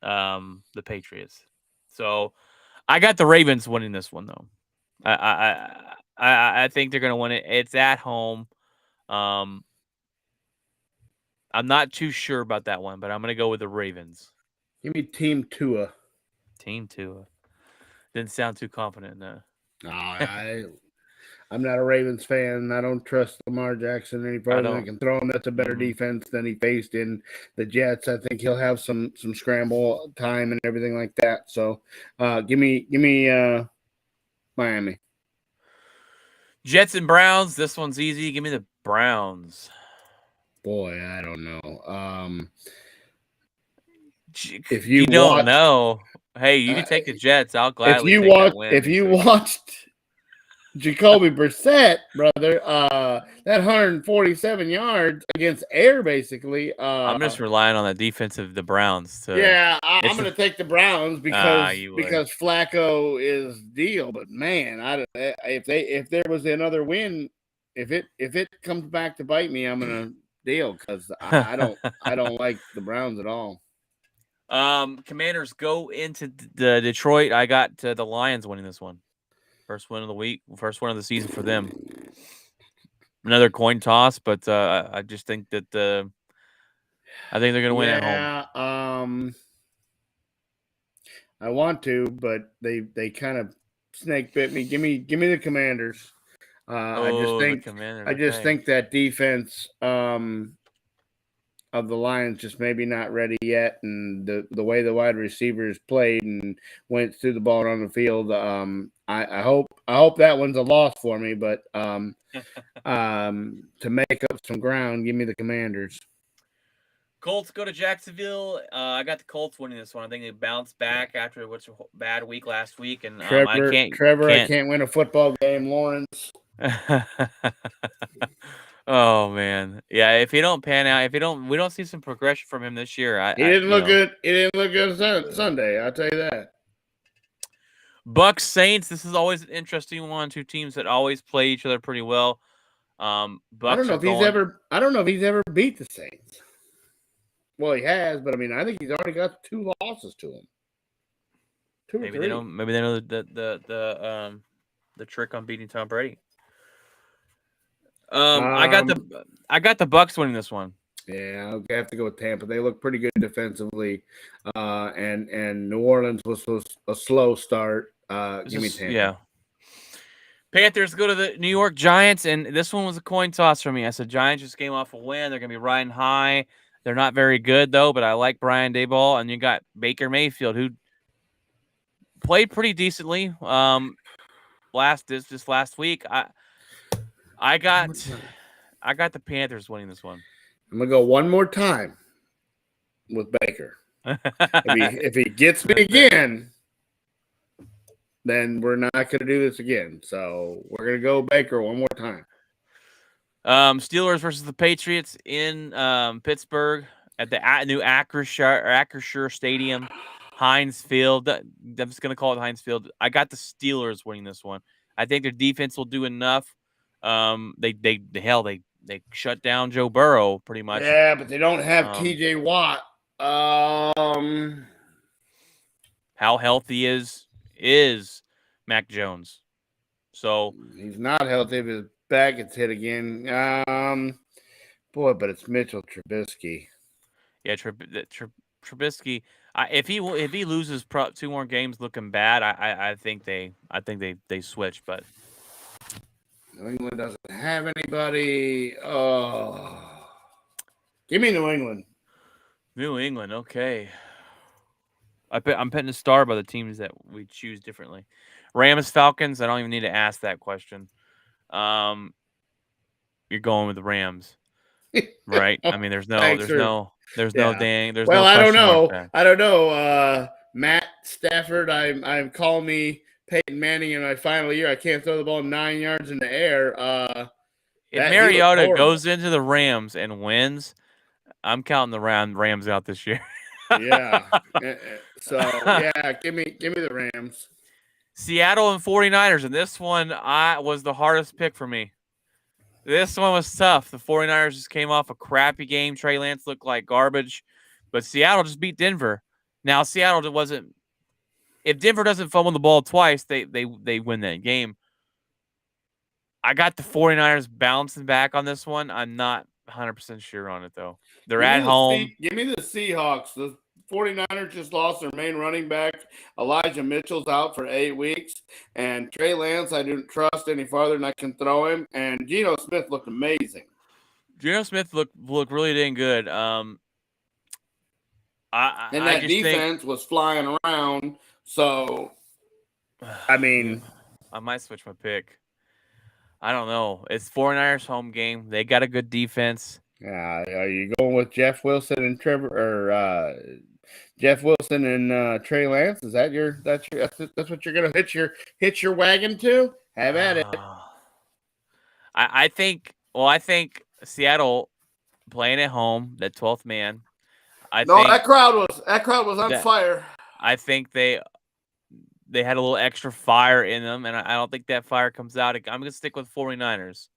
the Patriots. So I got the Ravens winning this one though. I think they're gonna win it. It's at home. I'm not too sure about that one, but I'm gonna go with the Ravens. Give me Team Tua. Team 2. Didn't sound too confident in that. No, I'm not a Ravens fan. I don't trust Lamar Jackson any further than I can throw him. That's a better defense than he faced in the Jets. I think he'll have some scramble time and everything like that. So, give me Miami. Jets and Browns. This one's easy. Give me the Browns. Boy, I don't know. If you don't know, hey, you can take the Jets. I'll gladly take that win. If you watched Jacoby Brissett, brother, that 147 yards against air, basically. I'm just relying on the defense of the Browns. I'm going to take the Browns because Flacco is deal. But man, if there was another win, if it comes back to bite me, I'm going to deal because I don't like the Browns at all. Commanders go into the Detroit. I got the Lions winning this one. First win of the week, first win of the season for them. Another coin toss, but I just think that I think they're going to win at home. I want to, but they kind of snake bit me. Give me the Commanders. I just think that defense of the Lions just maybe not ready yet, and the way the wide receivers played and went through the ball on the field. I hope that one's a loss for me, but to make up some ground, give me the Commanders. Colts go to Jacksonville. I got the Colts winning this one. I think they bounced back after a bad week last week, and I can't win a football game, Lawrence. Oh man, yeah. If he don't pan out, we don't see some progression from him this year. He didn't look good. He didn't look good Sunday. I'll tell you that. Bucks Saints. This is always an interesting one. Two teams that always play each other pretty well. Bucks. I don't know if he's ever beat the Saints. Well, he has, but I mean, I think he's already got 2 losses to him. 2 or 3. Maybe they know the trick on beating Tom Brady. I got the Bucks winning this one. Yeah, I have to go with Tampa. They look pretty good defensively, and New Orleans was a slow start. Give me Tampa. Yeah. Panthers go to the New York Giants, and this one was a coin toss for me. I said Giants just came off a win. They're going to be riding high. They're not very good, though, but I like Brian Daboll. And you got Baker Mayfield, who played pretty decently this last week. I got the Panthers winning this one. I'm going to go one more time with Baker. If he gets me again, then we're not going to do this again. So we're going to go Baker one more time. Steelers versus the Patriots in Pittsburgh at the new Acrisure Stadium, Heinz Field. I'm just going to call it Heinz Field. I got the Steelers winning this one. I think their defense will do enough. They shut down Joe Burrow pretty much. Yeah, but they don't have TJ Watt. How healthy is Mac Jones? So he's not healthy if his back gets hit again. Boy, but it's Mitchell Trubisky. Yeah, Trubisky. If he loses 2 more games looking bad, I think they switch. But New England doesn't have anybody. Oh, give me New England. New England, okay. I'm putting a star by the teams that we choose differently. Rams, Falcons. I don't even need to ask that question. Um, you're going with the Rams, right? I mean, there's no, Thanks there's for no, there's no yeah. dang, there's Well, no I don't question mark know. there. I don't know. Matt Stafford. I'm calling me Peyton Manning in my final year. I can't throw the ball 9 yards in the air. If He looks Mariota horrible. goes into the Rams and wins, I'm counting the Rams out this year. Yeah. So yeah, give me the Rams. Seattle and 49ers, and this one was the hardest pick for me. This one was tough. The 49ers just came off a crappy game. Trey Lance looked like garbage, but Seattle just beat Denver. Now Seattle wasn't. If Denver doesn't fumble the ball twice, they win that game. I got the 49ers bouncing back on this one. I'm not 100% sure on it though. They're at home. Give me the Seahawks. The 49ers just lost their main running back. Elijah Mitchell's out for 8 weeks. And Trey Lance, I didn't trust any farther than I can throw him. And Geno Smith looked amazing. Geno Smith looked really dang good. And I that just defense was flying around. So, I mean, I might switch my pick. I don't know. It's 49ers home game. They got a good defense. are you going with Jeff Wilson and Jeff Wilson and Trey Lance? Is that that's what you're gonna hitch your wagon to? Have at it. I think Seattle playing at home, that 12th man. That crowd was on fire. I think they had a little extra fire in them, and I don't think that fire comes out. I'm going to stick with 49ers,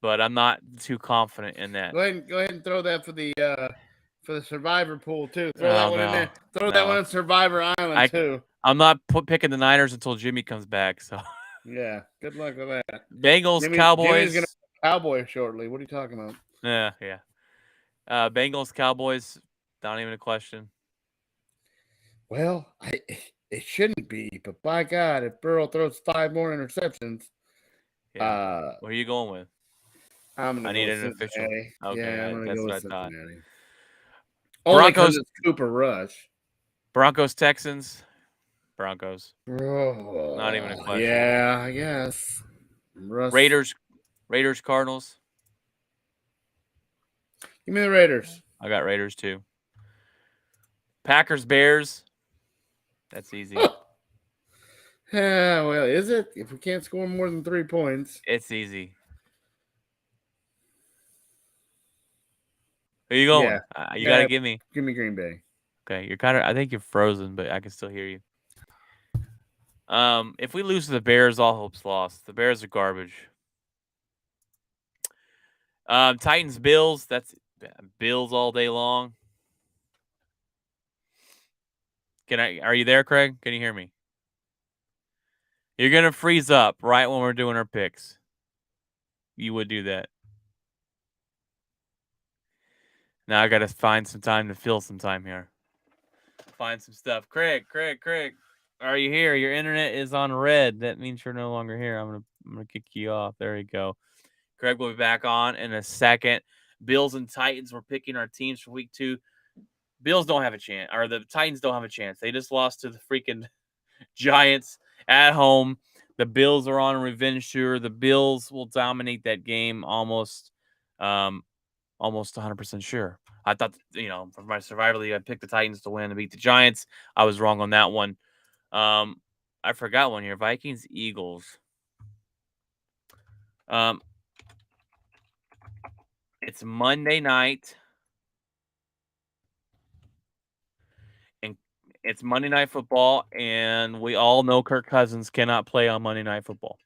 but I'm not too confident in that. Go ahead and throw that for the Survivor pool too. Throw that one in there. Throw that one in Survivor Island too. I'm not picking the Niners until Jimmy comes back. So yeah, good luck with that. Bengals, Cowboys. Jimmy's gonna be a Cowboy shortly. What are you talking about? Yeah. Bengals, Cowboys. Not even a question. Well, it shouldn't be, but by God, if Burrow throws 5 more interceptions, where are you going with? I need an official. Okay, yeah, I'm gonna that's go what with I thought. Only because it's Cooper Rush. Broncos, Texans. Broncos. Oh, not even a question. Yeah, I guess. Raiders, Cardinals. Give me the Raiders. I got Raiders too. Packers, Bears. That's easy. Yeah, well, is it? If we can't score more than 3 points, it's easy. Who are you going? Yeah. You gotta give me. Give me Green Bay. Okay, you're kind of. I think you're frozen, but I can still hear you. If we lose to the Bears, all hope's lost. The Bears are garbage. Titans, Bills. That's Bills all day long. Are you there, Craig? Can you hear me? You're gonna freeze up right when we're doing our picks. You would do that. Now I gotta find some time to fill some time here. Find some stuff. Craig. Are you here? Your internet is on red. That means you're no longer here. I'm gonna kick you off. There you go. Craig will be back on in a second. Bills and Titans. We're picking our teams for week 2. Bills don't have a chance, or the Titans don't have a chance. They just lost to the freaking Giants at home. The Bills are on a revenge tour. The Bills will dominate that game almost 100% sure. I thought, for my survival league, I picked the Titans to win and beat the Giants. I was wrong on that one. I forgot one here. Vikings, Eagles. It's Monday night. And it's Monday Night Football, and we all know Kirk Cousins cannot play on Monday Night Football.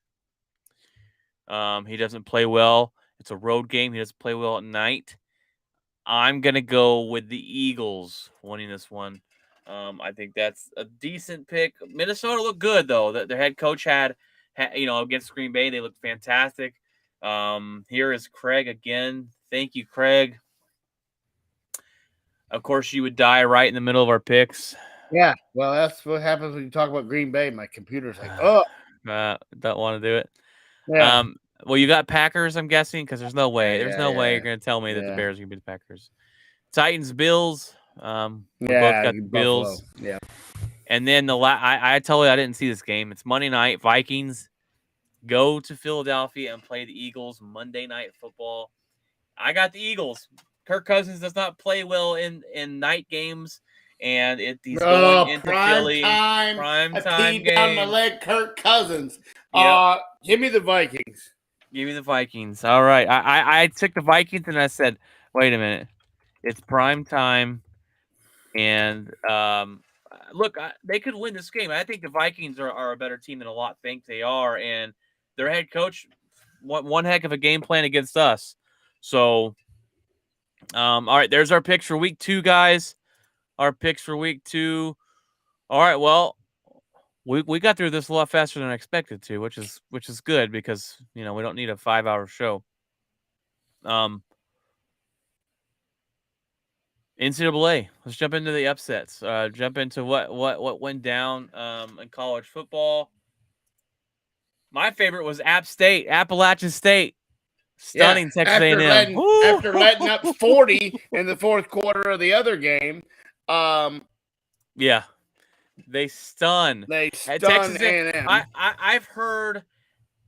He doesn't play well. It's a road game. He doesn't play well at night. I'm going to go with the Eagles winning this one. I think that's a decent pick. Minnesota looked good, though. Their head coach had against Green Bay, they looked fantastic. Here is Craig again Thank you, Craig. Of course, you would die right in the middle of our picks. Yeah, well, that's what happens when you talk about Green Bay. My computer's like, oh, don't want to do it. yeah, Well, you got Packers, I'm guessing, because there's no way. yeah, There's yeah, no way yeah. you're going to tell me that the Yeah. Bears are going to be the Packers. Titans, Bills. We both Yeah, got the Buffalo. Bills. Yeah. And then I told you I didn't see this game. It's Monday night. Vikings go to Philadelphia and play the Eagles. Monday Night Football. I got the Eagles. Kirk Cousins does not play well in night games, and he's going into Philly. Prime time game. Down my leg, Kirk Cousins. Yep. Give me the Vikings. Give me the Vikings. All right. I took the Vikings and I said, wait a minute. It's prime time. And look, they could win this game. I think the Vikings are a better team than a lot think they are. And their head coach, one heck of a game plan against us. So, all right, there's our picks for week 2, guys. Our picks for week 2. All right, well, we got through this a lot faster than I expected to, which is good because we don't need a 5-hour show. NCAA. Let's jump into the upsets. Jump into what went down in college football. My favorite was App State, Appalachian State, stunning Texas A&M. After letting up 40 in the fourth quarter of the other game, yeah, they stunned Texas A&M. I've heard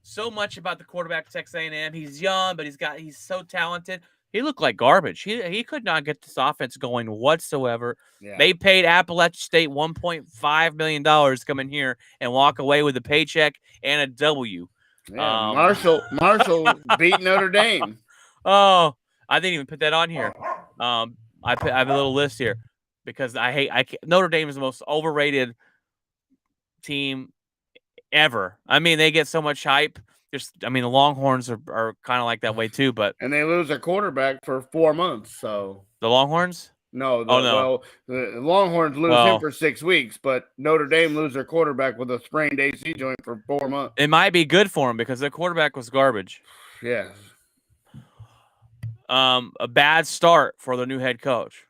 so much about the quarterback of Texas A&M. He's young, but he's so talented. He looked like garbage. He could not get this offense going whatsoever. Yeah. They paid Appalachian State $1.5 million to come in here and walk away with a paycheck and a W. Yeah, Marshall beat Notre Dame. Oh, I didn't even put that on here. I have a little list here because Notre Dame is the most overrated team ever. I mean, they get so much hype. The Longhorns are kind of like that way too, and they lose a quarterback for 4 months. So the Longhorns? No. Well, the Longhorns lose him for 6 weeks, but Notre Dame lose their quarterback with a sprained AC joint for 4 months. It might be good for him because their quarterback was garbage. Yeah. A bad start for the new head coach.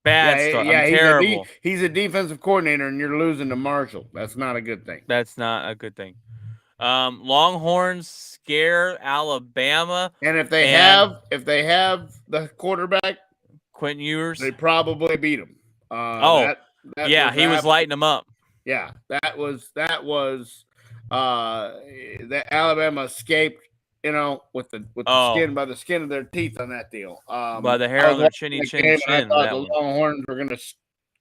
Bad start. Yeah, terrible. He's a defensive coordinator, and you're losing to Marshall. That's not a good thing. That's not a good thing. Longhorns scare Alabama, and if they have the quarterback, Quentin Ewers, they probably beat him. He was lighting them up. Yeah, that was that Alabama escaped. With the skin by the skin of their teeth on that deal. By the hair on their chin. I thought the Longhorns were going to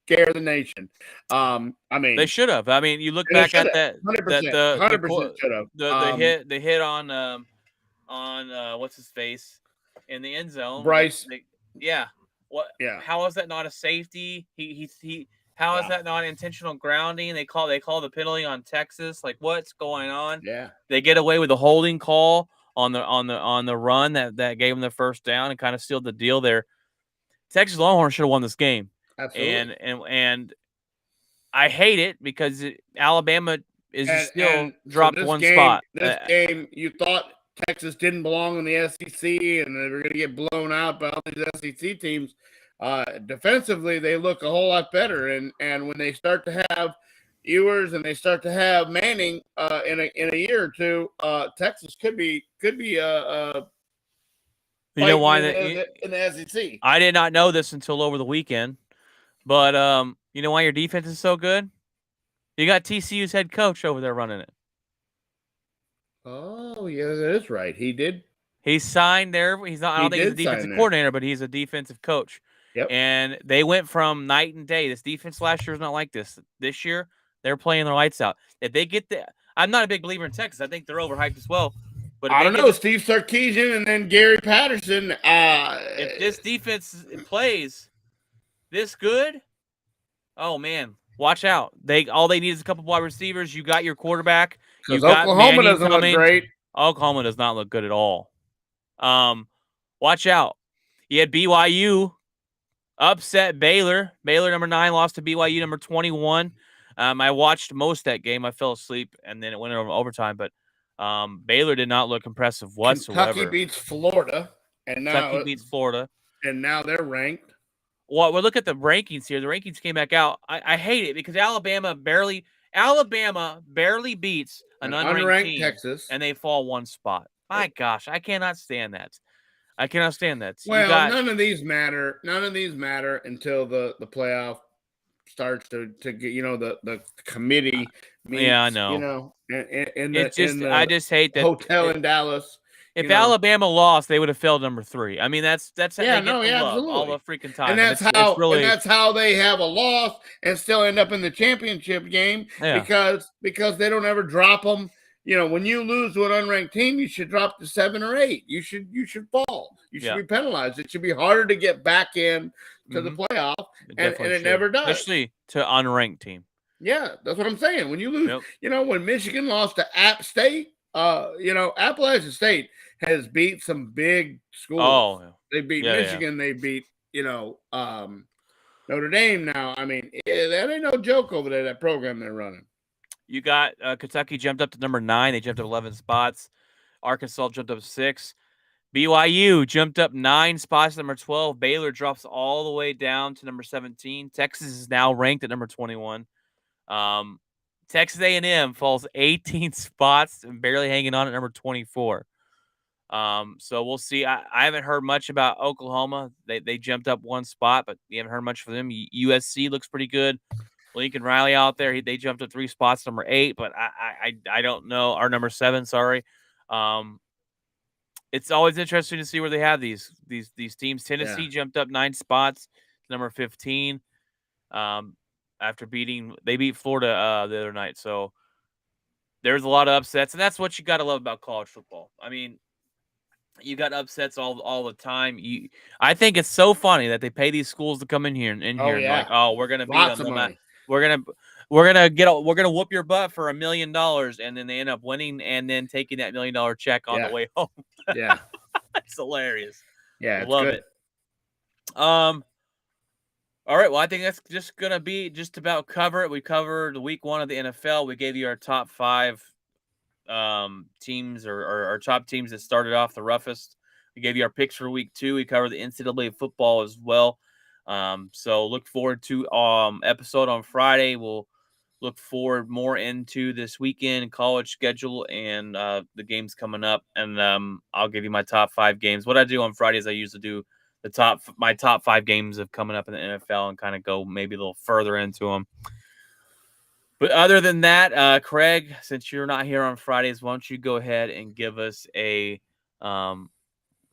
scare the nation. They should have. You look back at that. 100% should have. The hit on what's his face in the end zone. Bryce. What? Yeah. How is that not a safety? How is that not intentional grounding? They call the penalty on Texas. Like, what's going on? Yeah. They get away with a holding call on the run that gave them the first down and kind of sealed the deal there. Texas Longhorns should have won this game. Absolutely. And I hate it because Alabama is still dropped one spot. This game, you thought Texas didn't belong in the SEC and they were going to get blown out by all these SEC teams. Defensively, they look a whole lot better. And when they start to have Ewers and they start to have Manning in a year or two, Texas could be you know why in the SEC. I did not know this until over the weekend, but you know why your defense is so good? You got TCU's head coach over there running it. Oh yeah, that is right. He did. He signed there. He's not. I don't think he's a defensive coordinator, but he's a defensive coach. Yep. And they went from night and day. This defense last year was not like this. This year, they're playing their lights out. If they get I'm not a big believer in Texas. I think they're overhyped as well. But I don't know. Steve Sarkisian and then Gary Patterson. If this defense plays this good, oh man, watch out. All they need is a couple wide receivers. You got your quarterback. You got Oklahoma doesn't look great. Oklahoma does not look good at all. Watch out. You had BYU upset Baylor. Baylor number 9 lost to BYU number 21. I watched most of that game. I fell asleep and then it went over overtime. But Baylor did not look impressive whatsoever. Kentucky beats Florida. And Kentucky now, beats Florida. they're ranked. Well, we look at the rankings here. The rankings came back out. I hate it because Alabama barely beats an unranked unranked team, Texas. and they fall one spot. My gosh, I cannot stand that. I cannot stand that. Well, none of these matter. None of these matter until the playoff starts to get, the committee meets. Yeah, I know. In I just hate that hotel in Dallas. If Alabama lost, they would have failed number 3. I mean, that's how they get the love absolutely. all the freaking time. And that's how they have a loss and still end up in the championship game because they don't ever drop them. When you lose to an unranked team, you should drop to 7 or 8. You should fall. You should be penalized. It should be harder to get back in to the playoff, and it never does. Especially to unranked team. Yeah, that's what I'm saying. When you lose, when Michigan lost to App State, Appalachian State has beat some big schools. Oh, they beat Michigan. They beat, Notre Dame. Now, I mean, that ain't no joke over there. That program they're running. You got Kentucky jumped up to number 9. They jumped up 11 spots. Arkansas jumped up 6. BYU jumped up 9 spots, number 12. Baylor drops all the way down to number 17. Texas is now ranked at number 21. Texas A&M falls 18 spots and barely hanging on at number 24. So we'll see. I haven't heard much about Oklahoma. They jumped up 1 spot, but you haven't heard much from them. USC looks pretty good. Lincoln Riley out there, they jumped up 3 spots, number 8, but I don't know. Or number 7, sorry. It's always interesting to see where they have these teams. Tennessee jumped up 9 spots to number 15. After they beat Florida the other night. So there's a lot of upsets, and that's what you got to love about college football. I mean, you got upsets all the time. I think it's so funny that they pay these schools to come in here and like, oh, we're gonna beat them. We're gonna whoop your butt for $1 million, and then they end up winning and then taking that $1 million check on the way home. Yeah, it's hilarious. Yeah, I love it. All right, well, I think that's just gonna be just about cover it. We covered week 1 of the NFL. We gave you our top 5 teams or our top teams that started off the roughest. We gave you our picks for week 2. We covered the NCAA football as well. So look forward to episode on Friday. We'll look forward more into this weekend college schedule and the games coming up. And I'll give you my top 5 games. What I do on Friday is I usually do my top 5 games of coming up in the NFL and kind of go maybe a little further into them. But other than that, Craig, since you're not here on Fridays, why don't you go ahead and give us a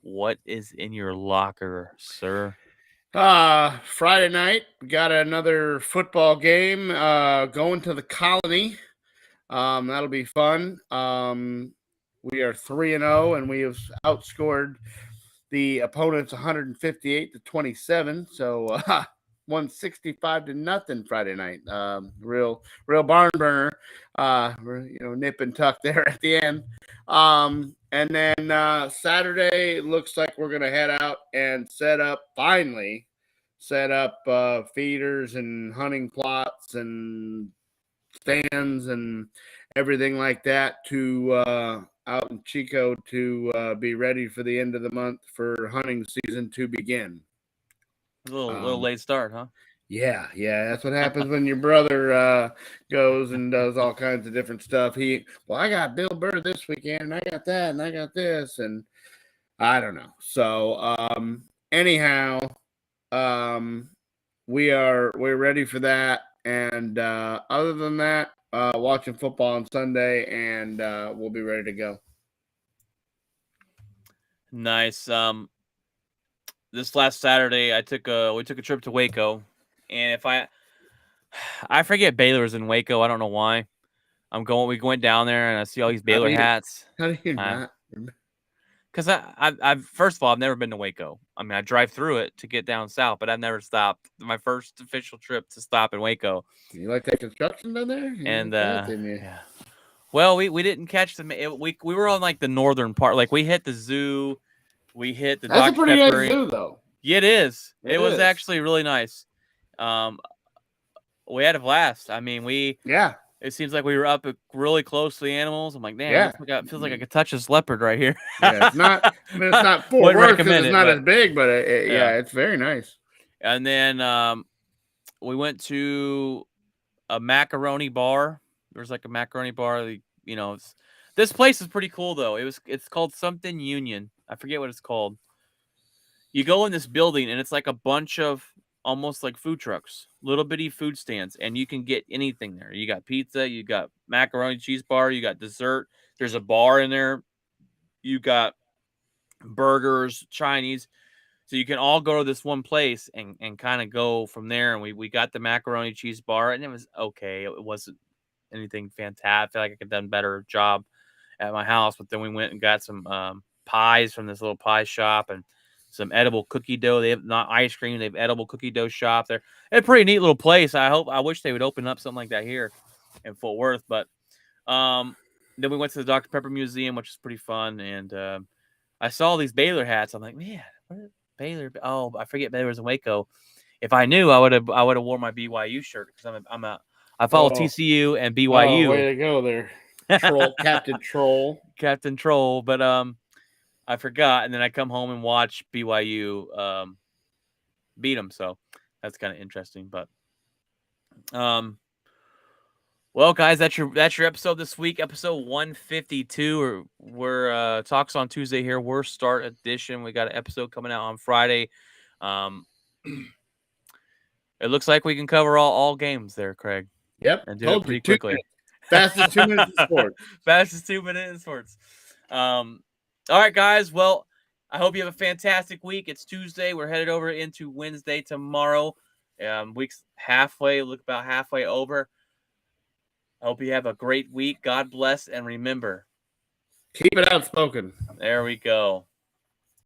what is in your locker, sir? Friday night, we got another football game going to the Colony. That'll be fun. We are 3-0, and we have outscored the opponents 158-27. So 165-0 Friday night. Real barn burner. Nip and tuck there at the end. And then Saturday looks like we're gonna head out and finally set up feeders and hunting plots and stands and everything like that to out in Chico to be ready for the end of the month for hunting season to begin. A little late start, huh? Yeah. That's what happens when your brother goes and does all kinds of different stuff. I got Bill Burr this weekend, and I got that, and I got this, and I don't know. So anyhow, we're ready for that. And other than that, watching football on Sunday, and we'll be ready to go. Nice. This last Saturday, we took a trip to Waco, and I forget Baylor was in Waco. I don't know why. We went down there, and I see all these Baylor hats. How do you not remember? Because I've first of all, I've never been to Waco. I mean, I drive through it to get down south, but I've never stopped. My first official trip to stop in Waco. You like that construction down there? And yeah. Well, we didn't catch them. We were on like the northern part. Like we hit the zoo. We hit the. That's a pretty nice zoo, though. Yeah, it is. It was actually really nice. We had a blast. I mean, we It seems like we were up really close to the animals. I'm like, damn, Yeah. it feels like I could touch this leopard right here. Yeah, it's not. I mean, it's not Fort Wouldn't Worth because recommend it's it, not but as big, but yeah. it's very nice. And then we went to a macaroni bar. There's like a macaroni bar. You know, this place is pretty cool though. It's called something Union. I forget what it's called. You go in this building and it's like a bunch of almost like food trucks, little bitty food stands, and you can get anything there. You got pizza, you got macaroni cheese bar, you got dessert. There's a bar in there. You got burgers, Chinese. So you can all go to this one place and kind of go from there. And we got the macaroni cheese bar, and it was okay. It wasn't anything fantastic. I feel like I could have done a better job at my house. But then we went and got some pies from this little pie shop and some edible cookie dough. They have not ice cream. They have edible cookie dough shop there. It's a pretty neat little place. I wish they would open up something like that here in Fort Worth. But then we went to the Dr. Pepper Museum, which is pretty fun. And I saw these Baylor hats. I'm like, man, what Baylor? Oh, I forget Baylor's in Waco. If I knew, I would have worn my BYU shirt because I follow TCU and BYU. Oh, way to go there, Troll, Captain Troll, Captain Troll. But I forgot, and then I come home and watch BYU beat them. So that's kind of interesting. But well, guys, that's your episode this week, episode 152. We're Talks on Tuesday here. We're Start Edition. We got an episode coming out on Friday. It looks like we can cover all games there, Craig. Yep, and do it pretty quickly. Fastest 2 minutes in sports. Fastest 2 minutes in sports. All right, guys. Well, I hope you have a fantastic week. It's Tuesday. We're headed over into Wednesday tomorrow. Week's about halfway over. I hope you have a great week. God bless, and remember, keep it outspoken. There we go.